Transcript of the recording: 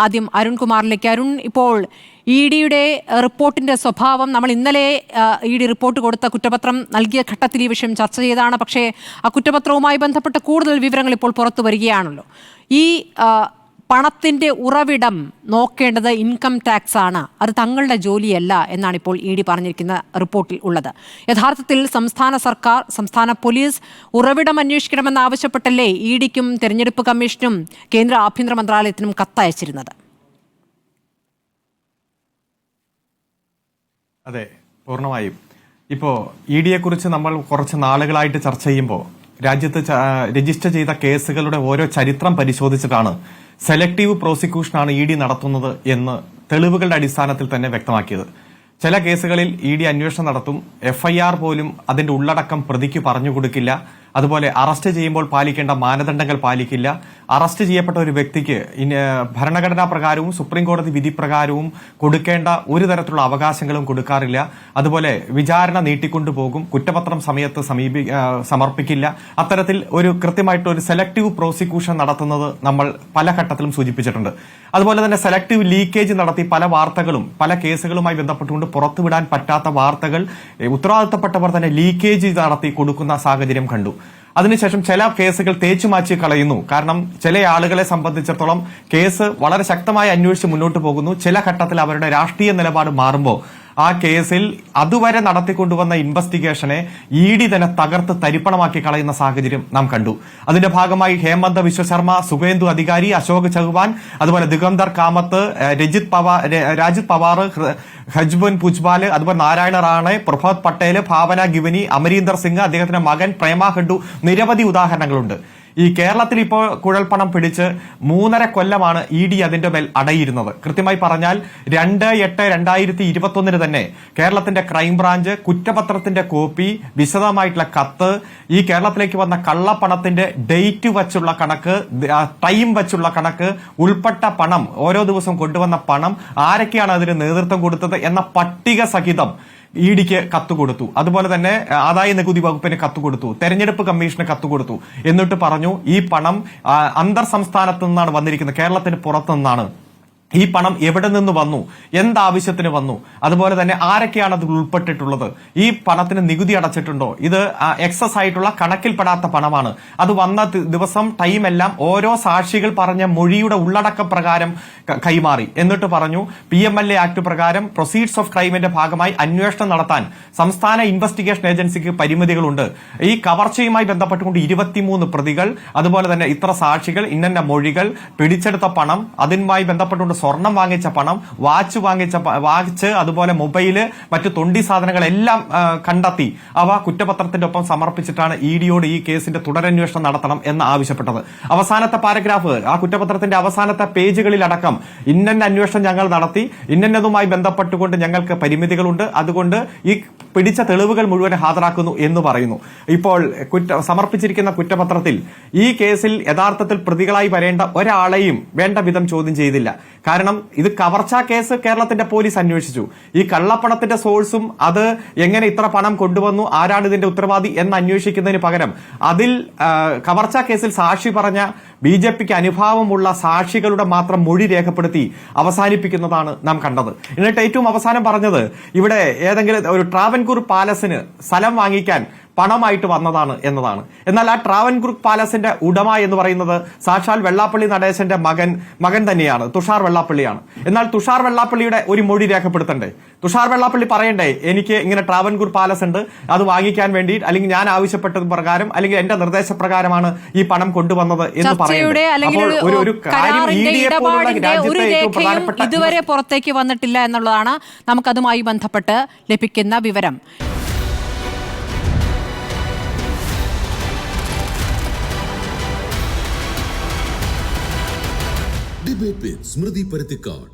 ആദ്യം അരുൺകുമാറിലേക്ക്. അരുൺ, ഇപ്പോൾ ഇ ഡിയുടെ റിപ്പോർട്ടിന്റെ സ്വഭാവം നമ്മൾ ഇന്നലെ ഇ ഡി റിപ്പോർട്ട് കൊടുത്ത കുറ്റപത്രം നൽകിയ ഘട്ടത്തിൽ ഈ വിഷയം ചർച്ച ചെയ്തതാണ്. പക്ഷേ ആ കുറ്റപത്രവുമായി ബന്ധപ്പെട്ട് കൂടുതൽ വിവരങ്ങൾ ഇപ്പോൾ പുറത്തു വരികയാണല്ലോ. ഈ പണത്തിന്റെ ഉറവിടം നോക്കേണ്ടത് ഇൻകം ടാക്സ് ആണ്, അത് തങ്ങളുടെ ജോലിയല്ല എന്നാണ് ഇപ്പോൾ ഇ ഡി പറഞ്ഞിരിക്കുന്ന റിപ്പോർട്ടിൽ ഉള്ളത്. യഥാർത്ഥത്തിൽ സംസ്ഥാന സർക്കാർ, സംസ്ഥാന പോലീസ് ഉറവിടം അന്വേഷിക്കണമെന്നാവശ്യപ്പെട്ടല്ലേ ഇ ഡിക്കും തെരഞ്ഞെടുപ്പ് കമ്മീഷനും കേന്ദ്ര ആഭ്യന്തര മന്ത്രാലയത്തിനും കത്തയച്ചിരുന്നത്? അതെ, പൂർണ്ണമായും. ഇപ്പോൾ ഇ ഡിയെ കുറിച്ച് നമ്മൾ കുറച്ച് നാളുകളായിട്ട് ചർച്ച ചെയ്യുമ്പോൾ രാജ്യത്ത് രജിസ്റ്റർ ചെയ്ത കേസുകളുടെ ഓരോ ചരിത്രം പരിശോധിച്ചിട്ടാണ് സെലക്ടീവ് പ്രോസിക്യൂഷനാണ് ഇ ഡി നടത്തുന്നത് എന്ന് തെളിവുകളുടെ അടിസ്ഥാനത്തിൽ തന്നെ വ്യക്തമാക്കിയത്. ചില കേസുകളിൽ ഇ ഡി അന്വേഷണം നടത്തും, FIR പോലും അതിന്റെ ഉള്ളടക്കം പ്രതിക്ക് പറഞ്ഞു കൊടുക്കില്ല. അതുപോലെ അറസ്റ്റ് ചെയ്യുമ്പോൾ പാലിക്കേണ്ട മാനദണ്ഡങ്ങൾ പാലിക്കില്ല. അറസ്റ്റ് ചെയ്യപ്പെട്ട ഒരു വ്യക്തിക്ക് ഭരണഘടനാ പ്രകാരവും സുപ്രീം കോടതി വിധി പ്രകാരവും കൊടുക്കേണ്ട ഒരു തരത്തിലുള്ള അവകാശങ്ങളും കൊടുക്കാറില്ല. അതുപോലെ വിചാരണ നീട്ടിക്കൊണ്ടുപോകും, കുറ്റപത്രം സമയത്ത് സമർപ്പിക്കില്ല. അത്തരത്തിൽ ഒരു കൃത്യമായിട്ട് ഒരു സെലക്ടീവ് പ്രോസിക്യൂഷൻ നടത്തുന്നത് നമ്മൾ പല ഘട്ടത്തിലും സൂചിപ്പിച്ചിട്ടുണ്ട്. അതുപോലെ തന്നെ സെലക്ടീവ് ലീക്കേജ് നടത്തി പല വാർത്തകളും പല കേസുകളുമായി ബന്ധപ്പെട്ടുകൊണ്ട് പുറത്തുവിടാൻ പറ്റാത്ത വാർത്തകൾ ഉത്തരവാദിത്തപ്പെട്ടവർ തന്നെ ലീക്കേജ് നടത്തി കൊടുക്കുന്ന സാഹചര്യം കണ്ടു. അതിനുശേഷം ചില കേസുകൾ തേച്ചുമാറ്റി കളയുന്നു. കാരണം ചില ആളുകളെ സംബന്ധിച്ചിടത്തോളം കേസ് വളരെ ശക്തമായി അന്വേഷിച്ച് മുന്നോട്ട് പോകുന്നു. ചില ഘട്ടത്തിൽ അവരുടെ രാഷ്ട്രീയ നിലപാട് മാറുമ്പോൾ ആ കേസിൽ അതുവരെ നടത്തിക്കൊണ്ടുവന്ന ഇൻവെസ്റ്റിഗേഷനെ ഇ ഡി തന്നെ തകർത്ത് തരിപ്പണമാക്കി കളയുന്ന സാഹചര്യം നാം കണ്ടു. അതിന്റെ ഭാഗമായി ഹേമന്ത് വിശ്വശർമ്മ, സുഖേന്ദു അധികാരി, അശോക് ചൗഹാൻ, അതുപോലെ ദിഗംബർ കാമത്ത്, രാജിത് പവാർ, ഹജ്ബുൻ പുജ്ബാല്, അതുപോലെ നാരായണ റാണെ, പ്രഭാത് പട്ടേൽ, ഭാവന ഗിവനി, അമരീന്ദർ സിംഗ്, അദ്ദേഹത്തിന്റെ മകൻ പ്രേമ ഹഡു, നിരവധി ഉദാഹരണങ്ങളുണ്ട്. ഈ കേരളത്തിൽ ഇപ്പോൾ കുഴൽപ്പണം പിടിച്ച് 3.5 കൊല്ലമാണ് ഇ ഡി അതിന്റെ മേൽ അടയിരുന്നത്. കൃത്യമായി പറഞ്ഞാൽ 2/8/2021 തന്നെ കേരളത്തിന്റെ ക്രൈംബ്രാഞ്ച് കുറ്റപത്രത്തിന്റെ കോപ്പി, വിശദമായിട്ടുള്ള കത്ത്, ഈ കേരളത്തിലേക്ക് വന്ന കള്ളപ്പണത്തിന്റെ ഡേറ്റ് വച്ചുള്ള കണക്ക്, ടൈം വച്ചുള്ള കണക്ക്, ഉൾപ്പെട്ട പണം, ഓരോ ദിവസവും കൊണ്ടുവന്ന പണം, ആരൊക്കെയാണ് അതിന് നേതൃത്വം കൊടുത്തത് എന്ന പട്ടിക സഹിതം ഇ ഡിക്ക് കത്തുകൊടുത്തു. അതുപോലെ തന്നെ ആദായ നികുതി വകുപ്പിന് കത്തുകൊടുത്തു, തെരഞ്ഞെടുപ്പ് കമ്മീഷന് കത്തുകൊടുത്തു. എന്നിട്ട് പറഞ്ഞു ഈ പണം അന്തർ സംസ്ഥാനത്ത് നിന്നാണ് വന്നിരിക്കുന്നത്, കേരളത്തിന് പുറത്തു നിന്നാണ്. ഈ പണം എവിടെ നിന്ന് വന്നു, എന്താവശ്യത്തിന് വന്നു, അതുപോലെ തന്നെ ആരൊക്കെയാണ് അത് ഉൾപ്പെട്ടിട്ടുള്ളത്, ഈ പണത്തിന് നികുതി അടച്ചിട്ടുണ്ടോ, ഇത് എക്സസ് ആയിട്ടുള്ള കണക്കിൽപ്പെടാത്ത പണമാണ്, അത് വന്ന ദിവസം ടൈമെല്ലാം ഓരോ സാക്ഷികൾ പറഞ്ഞ മൊഴിയുടെ ഉള്ളടക്ക പ്രകാരം കൈമാറി. എന്നിട്ട് പറഞ്ഞു PMLA ആക്ട് പ്രകാരം പ്രൊസീഡ്സ് ഓഫ് ക്രൈമിന്റെ ഭാഗമായി അന്വേഷണം നടത്താൻ സംസ്ഥാന ഇൻവെസ്റ്റിഗേഷൻ ഏജൻസിക്ക് പരിമിതികളുണ്ട്. ഈ കവർച്ചയുമായി ബന്ധപ്പെട്ടുകൊണ്ട് 23 പ്രതികൾ, അതുപോലെ തന്നെ ഇത്ര സാക്ഷികൾ, ഇന്ന മൊഴികൾ, പിടിച്ചെടുത്ത പണം, അതുമായി ബന്ധപ്പെട്ടുകൊണ്ട് സ്വർണം വാങ്ങിച്ച പണം, വാച്ച്, അതുപോലെ മൊബൈല്, മറ്റു തൊണ്ടി സാധനങ്ങളെല്ലാം കണ്ടെത്തി അവ കുറ്റപത്രത്തിന്റെ ഒപ്പം സമർപ്പിച്ചിട്ടാണ് ഇ ഡിയോട് ഈ കേസിന്റെ തുടരന്വേഷണം നടത്തണം എന്ന് ആവശ്യപ്പെട്ടത്. അവസാനത്തെ പാരഗ്രാഫ്, ആ കുറ്റപത്രത്തിന്റെ അവസാനത്തെ പേജുകളിലടക്കം ഇന്ന അന്വേഷണം ഞങ്ങൾ നടത്തി, ഇന്നതുമായി ബന്ധപ്പെട്ടുകൊണ്ട് ഞങ്ങൾക്ക് പരിമിതികളുണ്ട്, അതുകൊണ്ട് ഈ പിടിച്ച തെളിവുകൾ മുഴുവൻ ഹാജരാക്കുന്നു എന്ന് പറയുന്നു. ഇപ്പോൾ സമർപ്പിച്ചിരിക്കുന്ന കുറ്റപത്രത്തിൽ ഈ കേസിൽ യഥാർത്ഥത്തിൽ പ്രതികളായി വരേണ്ട ഒരാളെയും വേണ്ട വിധം ചോദ്യം ചെയ്തില്ല. കാരണം ഇത് കവർച്ചാ കേസ് കേരളത്തിന്റെ പോലീസ് അന്വേഷിച്ചു. ഈ കള്ളപ്പണത്തിന്റെ സോഴ്സും അത് എങ്ങനെ ഇത്ര പണം കൊണ്ടുവന്നു, ആരാണ് ഇതിന്റെ ഉത്തരവാദി എന്ന് അന്വേഷിക്കുന്നതിന് പകരം അതിൽ കവർച്ചാ കേസിൽ സാക്ഷി പറഞ്ഞ BJPക്ക് അനുഭാവമുള്ള സാക്ഷികളുടെ മാത്രം മൊഴി രേഖപ്പെടുത്തി അവസാനിപ്പിക്കുന്നതാണ് നാം കണ്ടത്. എന്നിട്ട് ഏറ്റവും അവസാനം പറഞ്ഞത് ഇവിടെ ഏതെങ്കിലും ഒരു ട്രാവൻകൂർ പാലസിന് സ്ഥലം വാങ്ങിക്കാൻ പണമായിട്ട് വന്നതാണ് എന്നതാണ്. എന്നാൽ ആ ട്രാവൻകൂർ പാലസിന്റെ ഉടമ എന്ന് പറയുന്നത് സാക്ഷാൽ വെള്ളാപ്പള്ളി നടേശന്റെ മകൻ തന്നെയാണ്, തുഷാർ വെള്ളാപ്പള്ളിയാണ്. എന്നാൽ തുഷാർ വെള്ളാപ്പള്ളിയുടെ ഒരു മൊഴി രേഖപ്പെടുത്തണ്ടേ? തുഷാർ വെള്ളാപ്പള്ളി പറയണ്ടേ എനിക്ക് ഇങ്ങനെ ട്രാവൻകൂർ പാലസ് ഉണ്ട്, അത് വാങ്ങിക്കാൻ വേണ്ടി, അല്ലെങ്കിൽ ഞാൻ ആവശ്യപ്പെട്ടത് പ്രകാരം, അല്ലെങ്കിൽ എന്റെ നിർദ്ദേശപ്രകാരമാണ് ഈ പണം കൊണ്ടുവന്നത് എന്ന് പറയുന്നത്. ഇതുവരെ പുറത്തേക്ക് വന്നിട്ടില്ല എന്നുള്ളതാണ് നമുക്കതുമായി ബന്ധപ്പെട്ട് ലഭിക്കുന്ന വിവരം. ഡിബേറ്റ് വിത്ത് സ്മൃതി പരുത്തിക്കാട്.